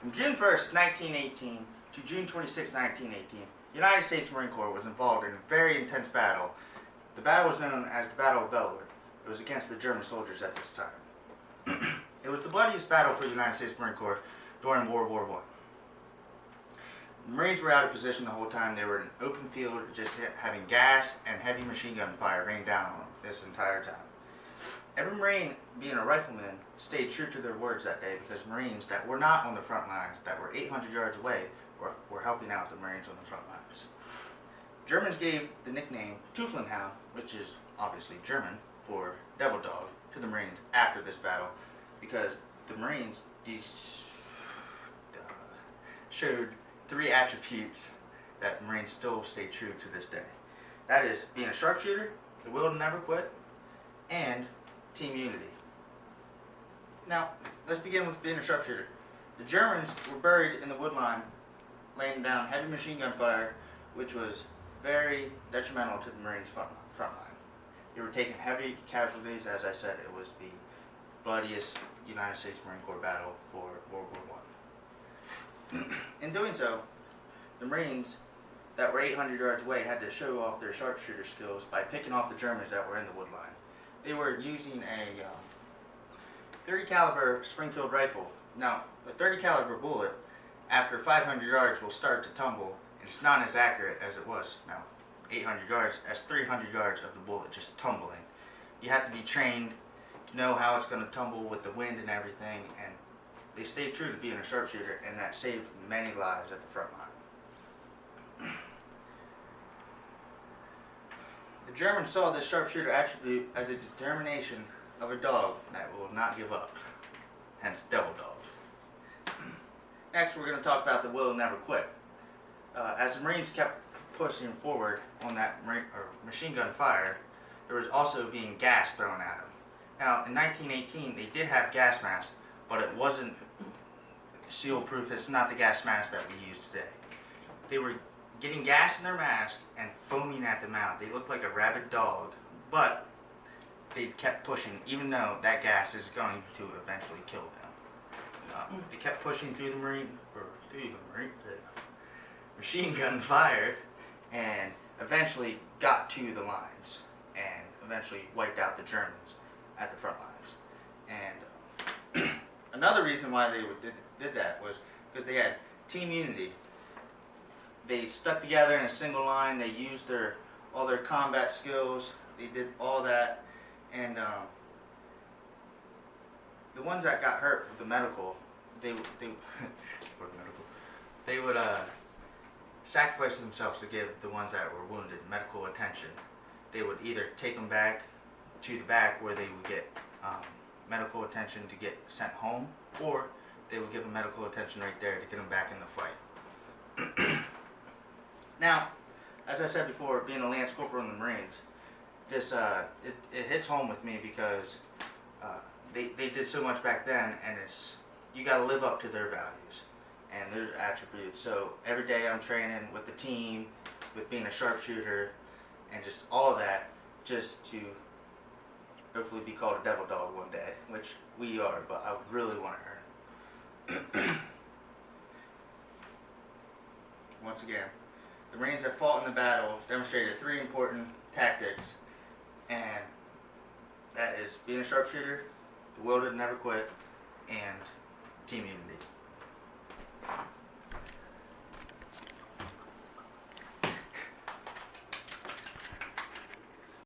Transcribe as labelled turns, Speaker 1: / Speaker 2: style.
Speaker 1: From June 1st, 1918 to June 26, 1918, the United States Marine Corps was involved in a very intense battle. The battle was known as the Battle of Belleau. It was against the German soldiers at this time. It was the bloodiest battle for the United States Marine Corps during World War I. The Marines were out of position the whole time. They were in an open field, just having gas and heavy machine gun fire rain down on them this entire time. Every Marine, being a rifleman, stayed true to their words that day because Marines that were not on the front lines, that were 800 yards away, were helping out the Marines on the front lines. Germans gave the nickname Teufelshound, which is obviously German for devil dog, to the Marines after this battle because the Marines showed three attributes that Marines still stay true to this day. That is being a sharpshooter, the will to never quit, and team unity. Now, let's begin with being a sharpshooter. The Germans were buried in the wood line, laying down heavy machine gun fire, which was very detrimental to the Marines' front line. They were taking heavy casualties. As I said, it was the bloodiest United States Marine Corps battle for World War I. In doing so, the Marines that were 800 yards away had to show off their sharpshooter skills by picking off the Germans that were in the wood line. They were using a .30 caliber Springfield rifle. Now, a .30 caliber bullet, after 500 yards, will start to tumble, and it's not as accurate as it was. Now, 800 yards, that's 300 yards of the bullet just tumbling. You have to be trained to know how it's going to tumble with the wind and everything, and they stayed true to being a sharpshooter, and that saved many lives at the front line. The Germans saw this sharpshooter attribute as a determination of a dog that will not give up, hence devil dog. Next, we're going to talk about the will to never quit. As the Marines kept pushing forward on that machine gun fire, there was also being gas thrown at them. Now, in 1918, they did have gas masks, but it wasn't seal-proof. It's not the gas mask that we use today. They were getting gas in their mask and foaming at the mouth. They looked like a rabid dog, but they kept pushing, even though that gas is going to eventually kill them. They kept pushing through the machine gun fire, and eventually got to the lines, and eventually wiped out the Germans at the front lines. And another reason why they did that was because they had team unity. They stuck together in a single line. They used all their combat skills. They did all that, and the ones that got hurt with the medical, they would sacrifice themselves to give the ones that were wounded medical attention. They would either take them back to the back where they would get medical attention to get sent home, or they would give them medical attention right there to get them back in the fight. Now, as I said before, being a Lance Corporal in the Marines, this it hits home with me because they did so much back then, and you got to live up to their values and their attributes. So every day I'm training with the team, with being a sharpshooter, and just all of that, just to hopefully be called a devil dog one day, which we are, but I really want to earn it. Once again, the Marines that fought in the battle demonstrated three important tactics, and that is being a sharpshooter, the will to never quit, and team unity.